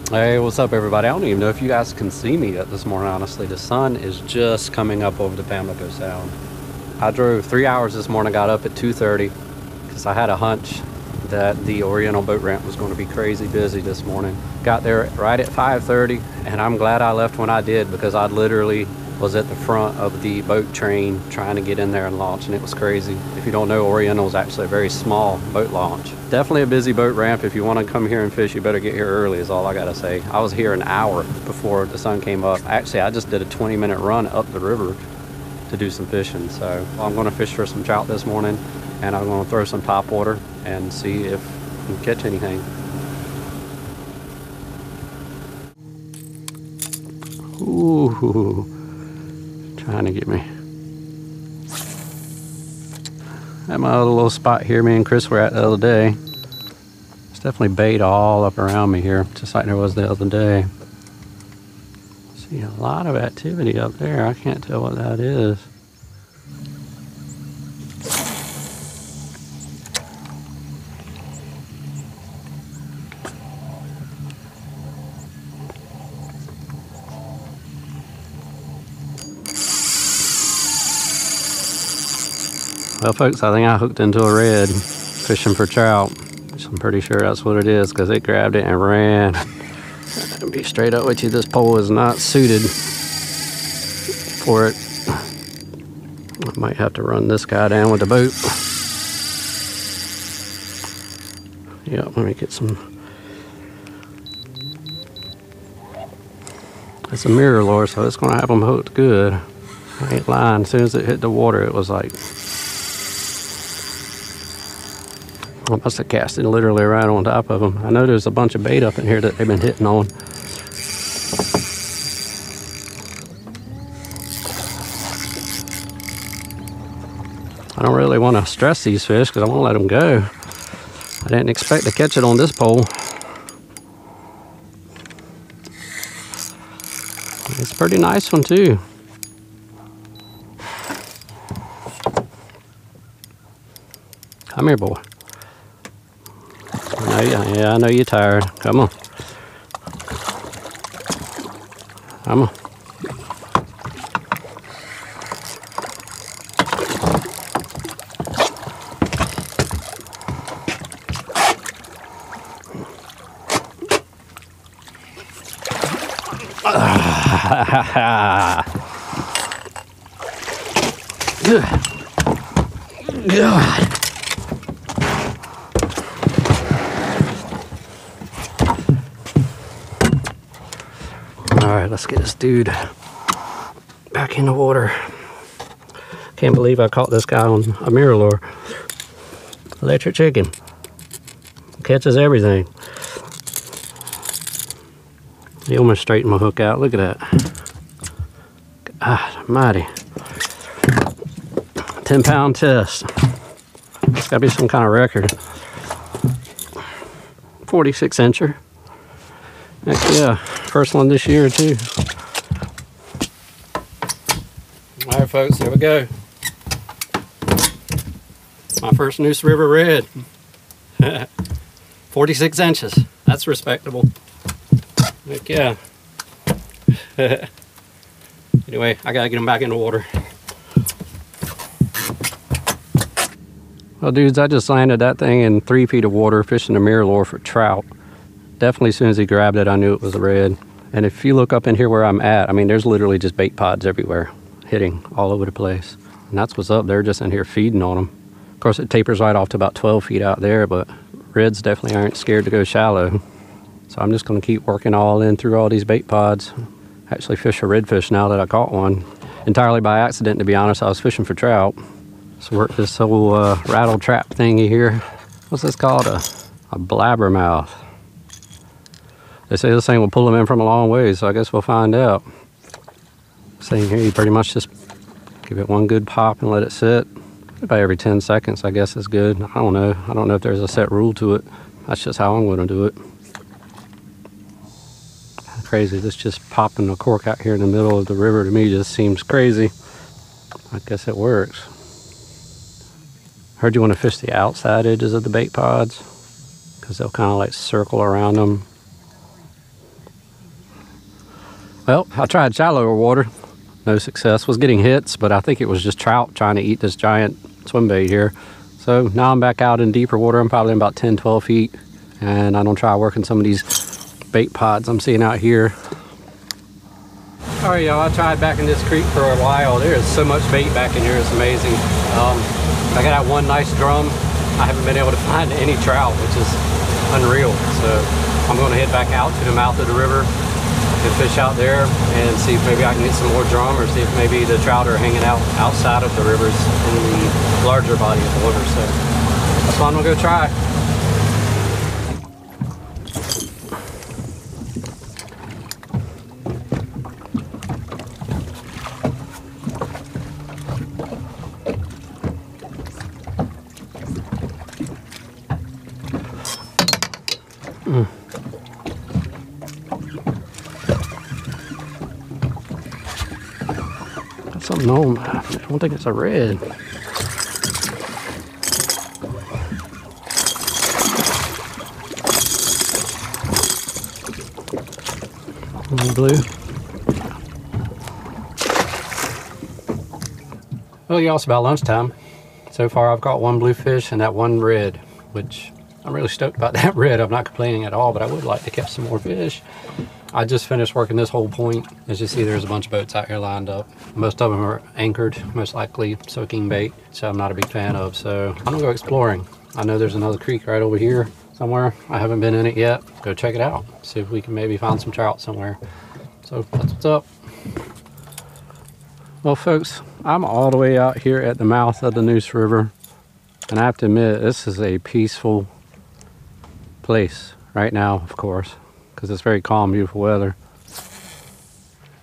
Hey, what's up everybody? I don't even know if you guys can see me yet this morning, honestly. The sun is just coming up over the Pamlico Sound. I drove 3 hours this morning, got up at 2:30 because I had a hunch that the Oriental boat ramp was going to be crazy busy this morning. Got there right at 5:30 and I'm glad I left when I did because I literally was at the front of the boat train trying to get in there and launch, and it was crazy. If you don't know, Oriental is actually a very small boat launch. Definitely a busy boat ramp. If you want to come here and fish, you better get here early is all I gotta say. I was here an hour before the sun came up. Actually, I just did a 20-minute run up the river to do some fishing. So I'm gonna fish for some trout this morning, and I'm gonna throw some top water and see if we can catch anything. Ooh. Trying to get me. At my other little spot here me and Chris were at the other day. There's definitely bait all up around me here, just like there was the other day. See a lot of activity up there. I can't tell what that is. Well folks, I think I hooked into a red fishing for trout, which I'm pretty sure that's what it is because it grabbed it and ran. I'll be straight up with you, this pole is not suited for it. I might have to run this guy down with the boat. Yep, let me get some. It's a mirror lure, so it's gonna have them hooked good. I ain't lying, as soon as it hit the water, it was like, I must have cast it literally right on top of them. I know there's a bunch of bait up in here that they've been hitting on. I don't really want to stress these fish because I want to let them go. I didn't expect to catch it on this pole. It's a pretty nice one too. Come here, boy. Yeah, I know you're tired. Come on. Come on. Good. God. Alright, let's get this dude back in the water. Can't believe I caught this guy on a mirror lure. Electric chicken. Catches everything. He almost straightened my hook out. Look at that. God almighty. 10-pound test. It's gotta be some kind of record. 46 incher. Heck yeah. First one this year too. All right folks, here we go. My first Neuse River red. 46 inches. That's respectable. Heck yeah. Anyway, I gotta get them back in the water. Well dudes, I just landed that thing in 3 feet of water fishing a mirror lure for trout. Definitely as soon as he grabbed it, I knew it was a red. And if you look up in here where I'm at, I mean, there's literally just bait pods everywhere, hitting all over the place. And that's what's up. They're just in here feeding on them. Of course, it tapers right off to about 12 feet out there, but reds definitely aren't scared to go shallow. So I'm just gonna keep working all in through all these bait pods. Actually fish a redfish now that I caught one. Entirely by accident, to be honest. I was fishing for trout. So work this whole rattle trap thingy here. What's this called? A blabbermouth. They say this thing will pull them in from a long way, so I guess we'll find out. Same here, you pretty much just give it one good pop and let it sit. About every 10 seconds, I guess is good. I don't know. I don't know if there's a set rule to it. That's just how I'm going to do it. Crazy, this just popping a cork out here in the middle of the river to me just seems crazy. I guess it works. Heard you want to fish the outside edges of the bait pods because they'll kind of like circle around them. Well, I tried shallower water. No success. Was getting hits, but I think it was just trout trying to eat this giant swim bait here. So now I'm back out in deeper water. I'm probably about 10, 12 feet. And I'm gonna try working some of these bait pods I'm seeing out here. All right, y'all, I tried back in this creek for a while. There is so much bait back in here, it's amazing. I got out one nice drum. I haven't been able to find any trout, which is unreal. So I'm gonna head back out to the mouth of the river and fish out there and see if maybe I can get some more drum, or see if maybe the trout are hanging out outside of the rivers in the larger body of water. So that's what I'm gonna go try. Something on. I don't think it's a red. Blue. Well, y'all, it's about lunchtime. So far I've caught one bluefish and that one red, which I'm really stoked about that red. I'm not complaining at all, but I would like to catch some more fish. I just finished working this whole point. As you see, there's a bunch of boats out here lined up. Most of them are anchored, most likely soaking bait, which I'm not a big fan of. So I'm gonna go exploring. I know there's another creek right over here somewhere. I haven't been in it yet. Go check it out. See if we can maybe find some trout somewhere. So that's what's up. Well, folks, I'm all the way out here at the mouth of the Neuse River. And I have to admit, this is a peaceful place right now, of course, because it's very calm, beautiful weather.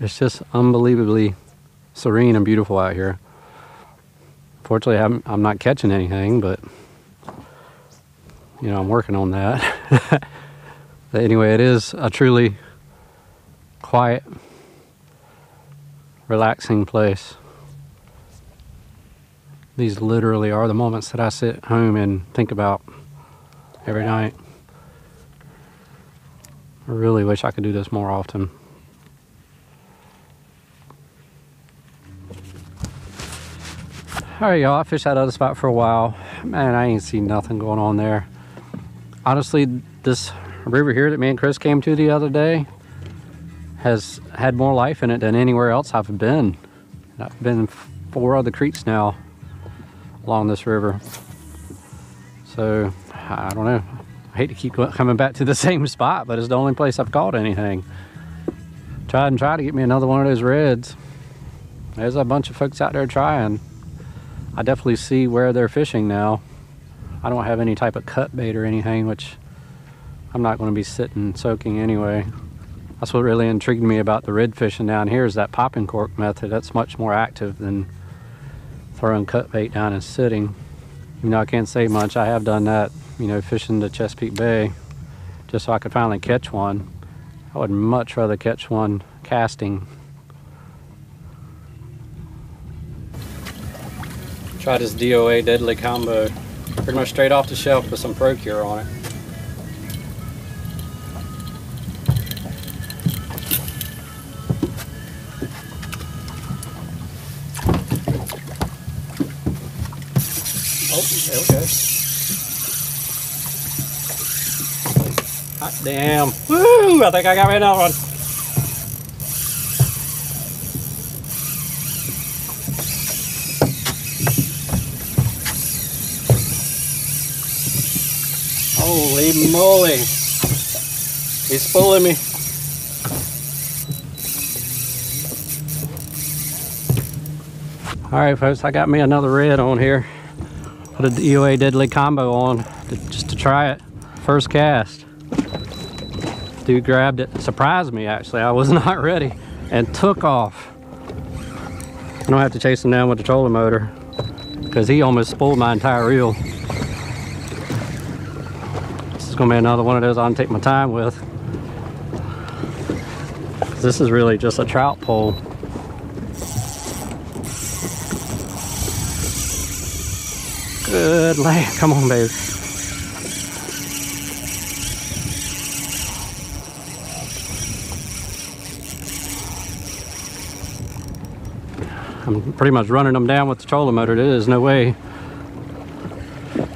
It's just unbelievably serene and beautiful out here. Fortunately, I'm not catching anything, but you know, I'm working on that. But anyway, it is a truly quiet, relaxing place. These literally are the moments that I sit home and think about every night. I really wish I could do this more often. Alright, y'all, I fished that other spot for a while. Man, I ain't seen nothing going on there. Honestly, this river here that me and Chris came to the other day has had more life in it than anywhere else I've been. I've been 4 other creeks now along this river. So, I don't know. I hate to keep coming back to the same spot, but it's the only place I've caught anything. Try to get me another one of those reds. There's a bunch of folks out there trying. I definitely see where they're fishing now. I don't have any type of cut bait or anything, which I'm not going to be sitting soaking anyway. That's what really intrigued me about the red fishing down here, is that popping cork method. That's much more active than throwing cut bait down and sitting. You know, I can't say much. I have done that, you know, fishing the Chesapeake Bay just so I could finally catch one. I would much rather catch one casting. Try this DOA Deadly Combo. Pretty much straight off the shelf with some Pro Cure on it. Oh, there we go. Hot damn. Woo! I think I got me another one. Holy moly. He's fooling me. Alright folks, I got me another red on here. Put a DOA Deadly Combo on just to try it. First cast. Dude grabbed it. Surprised me actually. I was not ready. And took off. I don't have to chase him down with the trolling motor because he almost spoiled my entire reel. This is going to be another one of those I'll take my time with. This is really just a trout pole. Good land. Come on, baby. I'm pretty much running them down with the trolling motor. There is no way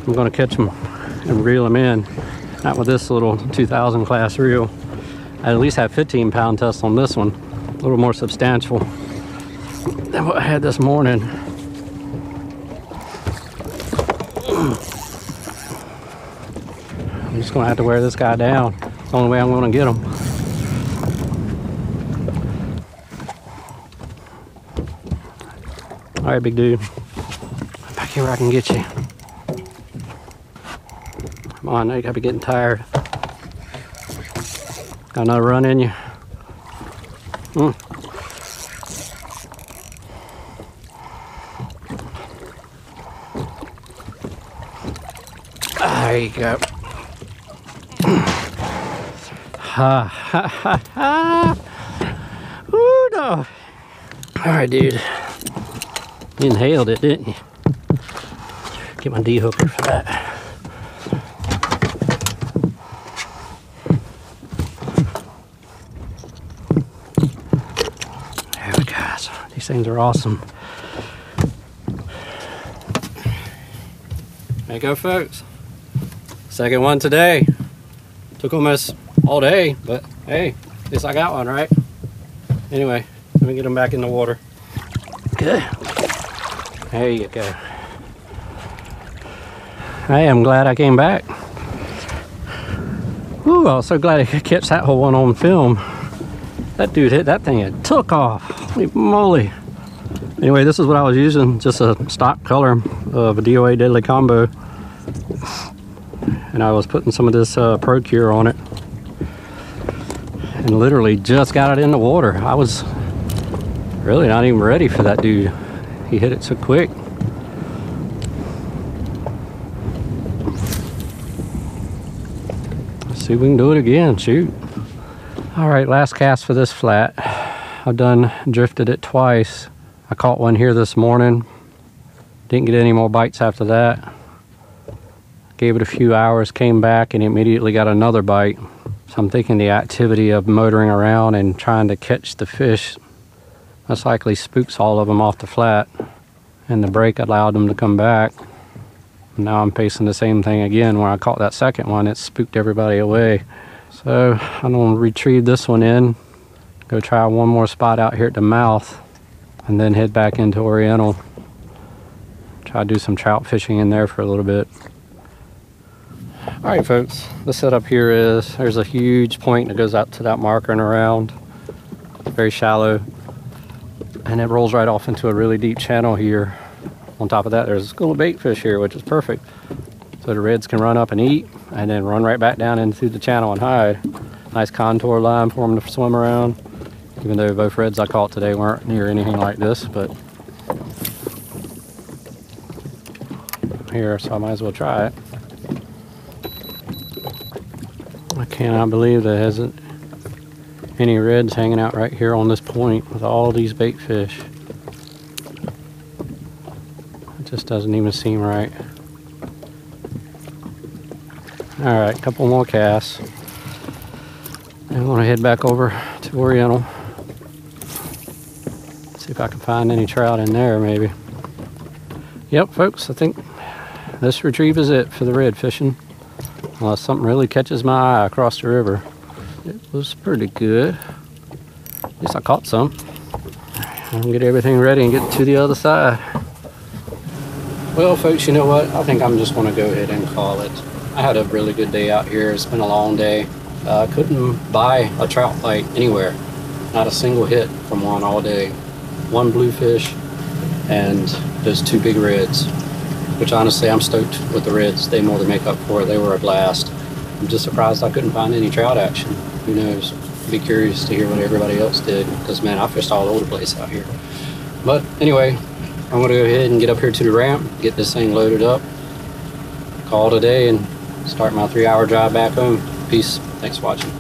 I'm gonna catch them and reel them in. Not with this little 2000 class reel. I at least have 15-pound test on this one. A little more substantial than what I had this morning. I'm just gonna have to wear this guy down. It's the only way I'm gonna get him. All right, big dude. Back here where I can get you. Come on, now you gotta be getting tired. Got another run in you. There you go. Ha ha ha ha. Ooh, no. All right, dude. You inhaled it, didn't you? Get my D-hooker for that. There we go. These things are awesome. There you go, folks. Second one today. Took almost all day, but hey, at least I got one, right? Anyway, let me get them back in the water. Good. There you go. Hey, I'm glad I came back. Ooh, I was so glad I could catch that whole one on film. That dude hit that thing and took off. Holy moly. Anyway, this is what I was using, just a stock color of a DOA Deadly Combo. And I was putting some of this Pro Cure on it. And literally just got it in the water. I was really not even ready for that dude. He hit it so quick. Let's see if we can do it again, shoot. All right, last cast for this flat. I've done drifted it twice. I caught one here this morning. Didn't get any more bites after that. Gave it a few hours, came back and immediately got another bite. So I'm thinking the activity of motoring around and trying to catch the fish most likely spooks all of them off the flat. And the break allowed them to come back. Now I'm facing the same thing again. Where I caught that second one, it spooked everybody away. So I'm gonna retrieve this one in, go try one more spot out here at the mouth, and then head back into Oriental. Try to do some trout fishing in there for a little bit. All right, folks, the setup here is there's a huge point that goes out to that marker and around. Very shallow, and it rolls right off into a really deep channel here. On top of that, there's a school of bait fish here, which is perfect. So the reds can run up and eat, and then run right back down into the channel and hide. Nice contour line for them to swim around. Even though both reds I caught today weren't near anything like this, but here, so I might as well try it. I cannot believe there hasn't any reds hanging out right here on this point with all these bait fish. It just doesn't even seem right. All right, a couple more casts. And I'm gonna head back over to Oriental. See if I can find any trout in there, maybe. Yep, folks, I think this retrieve is it for the red fishing. Unless something really catches my eye across the river. It was pretty good. At least I caught some. I'm gonna get everything ready and get to the other side. Well, folks, you know what? I think I'm just gonna go ahead and call it. I had a really good day out here. It's been a long day. I couldn't buy a trout bite anywhere. Not a single hit from one all day. One bluefish and those two big reds. Which honestly, I'm stoked with the reds. They more than make up for it. They were a blast. I'm just surprised I couldn't find any trout action. Who knows? Be curious to hear what everybody else did. Because man, I fished all over the place out here. But anyway, I'm gonna go ahead and get up here to the ramp, get this thing loaded up, call it a day, and start my 3-hour drive back home. Peace. Thanks for watching.